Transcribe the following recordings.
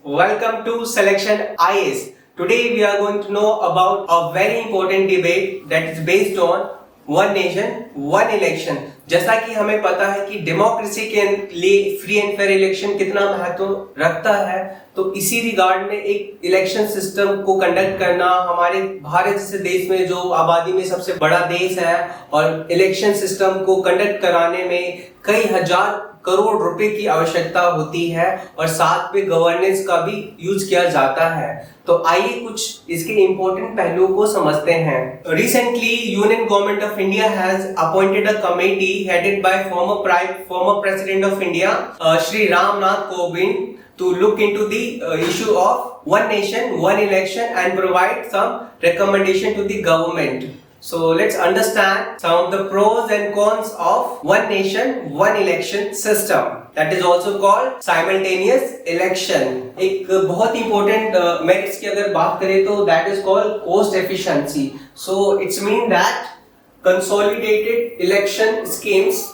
Welcome to Selection IS. Today we are going to know about a very important debate that is based on one nation, one election. जैसा कि हमें पता है कि democracy के लिए फ्री एंड फेयर इलेक्शन कितना महत्व रखता है, तो इसी रिगार्ड में एक इलेक्शन सिस्टम को कंडक्ट करना हमारे भारत जैसे देश में जो आबादी में सबसे बड़ा देश है, और इलेक्शन सिस्टम को कंडक्ट कराने में कई हजार करोड़ रुपए की आवश्यकता होती है और साथ में गवर्नेंस का भी यूज किया जाता है। तो आइए कुछ इसके इम्पोर्टेंट पहलुओं को समझते हैं। Recently union government of India has appointed a committee headed by former president of India Shri Ramnath Kovind to look into the issue of one nation, one election and provide some recommendation to the government. So let's understand some of the pros and cons of one nation, one election system. That is also called simultaneous election. एक बहुत important merits की अगर बात करें तो that is called cost efficiency. So it's mean that consolidated election schemes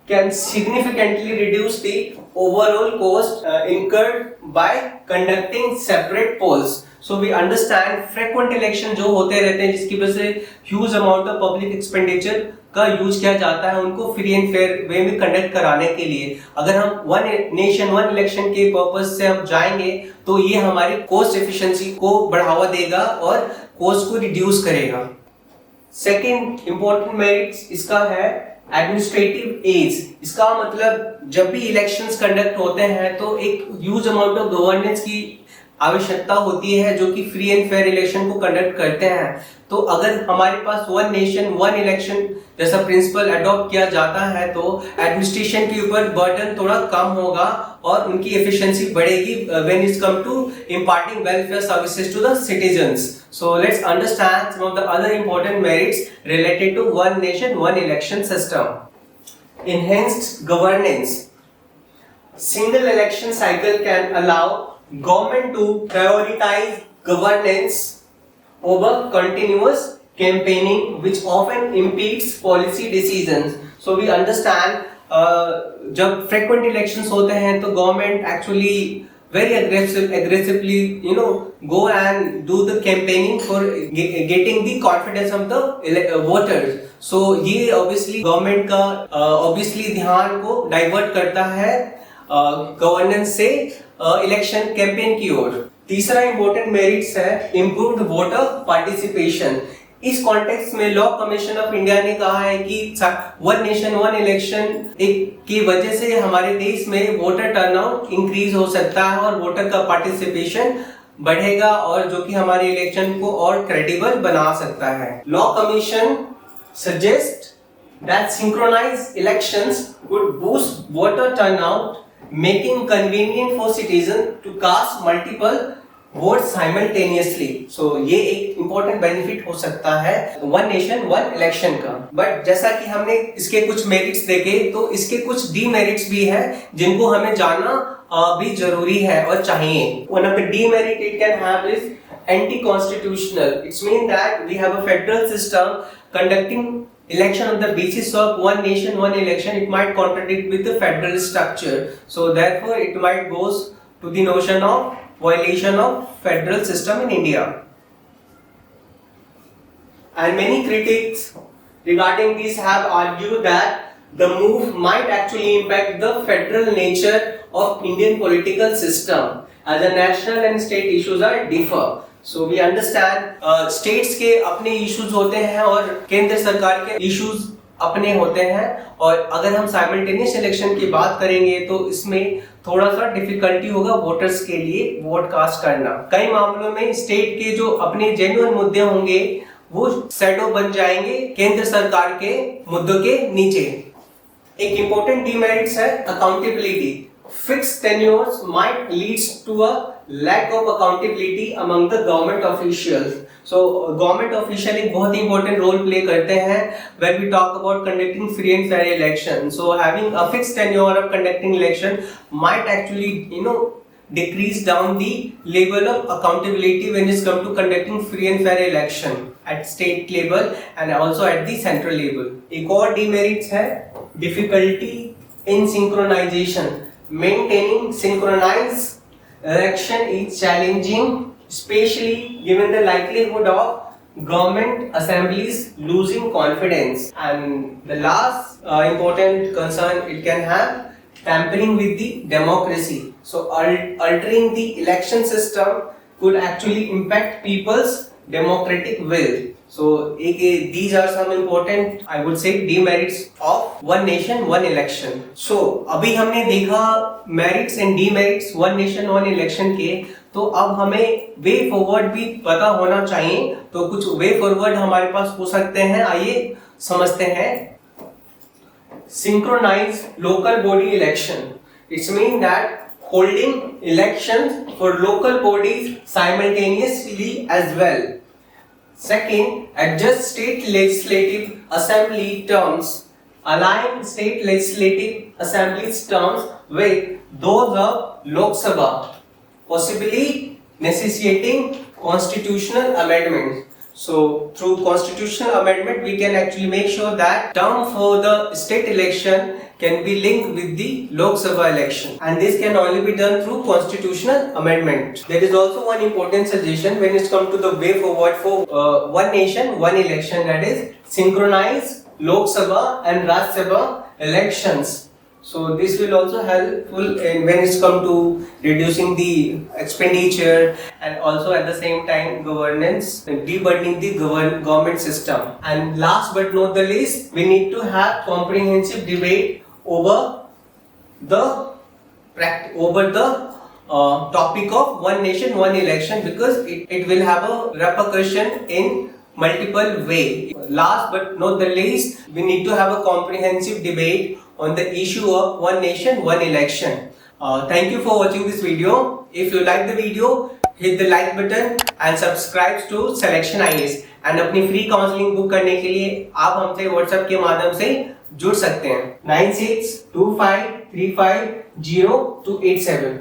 can significantly reduce the overall cost incurred by conducting separate polls. So we understand frequent election जो होते रहते हैं जिसकी वजह से huge amount of public expenditure का use किया जाता है उनको फ्री एंड फेयर वे में कंडक्ट कराने के लिए। अगर हम वन नेशन वन इलेक्शन के पर्पस से हम जाएंगे तो ये हमारी कॉस्ट एफिशिएंसी को बढ़ावा देगा और कॉस्ट को रिड्यूस करेगा। सेकेंड इंपॉर्टेंट मेरिट्स इसका है एडमिनिस्ट्रेटिव एज। इसका मतलब जब भी इलेक्शंस कंडक्ट होते हैं तो एक ह्यूज अमाउंट ऑफ गवर्नेंस की आवश्यकता होती है जो कि फ्री एंड फेयर इलेक्शन को कंडक्ट करते हैं। तो अगर हमारे पास वन नेशन वन इलेक्शन जैसा प्रिंसिपल अडॉप्ट किया जाता है तो एडमिनिस्ट्रेशन के ऊपर बर्डन थोड़ा कम होगा और उनकी एफिशिएंसी बढ़ेगी when it's come to imparting welfare services to the citizens. So let's understand some of the other important merits related to one nation, one election system. Enhanced governance. Single election cycle can allow government to prioritize governance over continuous campaigning, which often impedes policy decisions. So we understand जब frequent elections होते हैं तो government actually very aggressively go and do the campaigning for getting the confidence of the voters. So ये obviously government का obviously ध्यान को divert करता है गवर्नेंस से इलेक्शन कैंपेन की ओर। तीसरा इंपॉर्टेंट मेरिट्स है इम्प्रूव्ड वोटर पार्टिसिपेशन। इस कॉन्टेक्स्ट में लॉ कमीशन ऑफ इंडिया ने कहा है कि वन नेशन वन इलेक्शन की वजह से हमारे देश में वोटर टर्नआउट इंक्रीज हो सकता है और वोटर का पार्टिसिपेशन बढ़ेगा और जो कि हमारे इलेक्शन को और क्रेडिबल बना सकता है। Law commission suggest that synchronised elections would boost voter turnout making convenient for citizen to cast multiple votes simultaneously. So ये एक important benefit हो सकता है one nation one election का। But जैसा कि हमने इसके कुछ merits देखे तो इसके कुछ demerits भी है जिनको हमें जानना भी जरूरी है और चाहिए। One of the demerit it can have is anti-constitutional. It means that we have a federal system conducting election on the basis of one nation one election. It might contradict with the federal structure, so therefore it might goes to the notion of violation of federal system in India. And many critics regarding this have argued that the move might actually impact the federal nature of Indian political system as the national and state issues are differ. So we understand states के अपने issues होते हैं और केंद्र सरकार के issues अपने होते हैं, और अगर हम simultaneous election की बात करेंगे तो इसमें थोड़ा सा difficulty होगा वोटर्स के लिए वोट कास्ट करना। कई मामलों में स्टेट के जो अपने genuine मुद्दे होंगे वो शैडो बन जाएंगे केंद्र सरकार के मुद्दों के नीचे। एक important demerits है accountability. Fixed tenures might lead to a lack of accountability among the government officials. So government official एक बहुत important role play करते हैं when we talk about conducting free and fair election. So having a fixed tenure of conducting election might actually decrease down the level of accountability when it's come to conducting free and fair election at state level and also at the central level. एक और demerits है difficulty in synchronization. Maintaining synchronized election is challenging, especially given the likelihood of government assemblies losing confidence. And the last important concern it can have, tampering with the democracy. So altering the election system could actually impact people's democratic will. So these are some important, I would say, demerits of one nation one election. So अभी हमने देखा merits and demerits one nation one election के, तो अब हमें way forward भी पता होना चाहिए. तो कुछ वे फॉरवर्ड हमारे पास हो सकते हैं, आइए समझते हैं. Synchronize local body election. It means that holding elections for local bodies simultaneously as well. Second, adjust state legislative assembly terms. Align state legislative assembly's terms with those of Lok Sabha, possibly necessitating constitutional amendments. So through constitutional amendment, we can actually make sure that term for the state election can be linked with the Lok Sabha election, and this can only be done through constitutional amendment. There is also one important suggestion when it comes to the way forward for one nation, one election, that is synchronize Lok Sabha and Raj Sabha elections. So this will also helpful in when it's come to reducing the expenditure and also at the same time governance, deburdening the government system. And last but not the least, we need to have comprehensive debate over the topic of one nation one election, because it will have a repercussion in multiple way. Last but not the least, we need to have a comprehensive debate on the issue of one nation one election. Thank you for watching this video. If you like the video, hit the like button and subscribe to Selection IAS. And अपनी free counselling book करने के लिए आप हमसे WhatsApp के माध्यम से जुड़ सकते हैं 9625350287.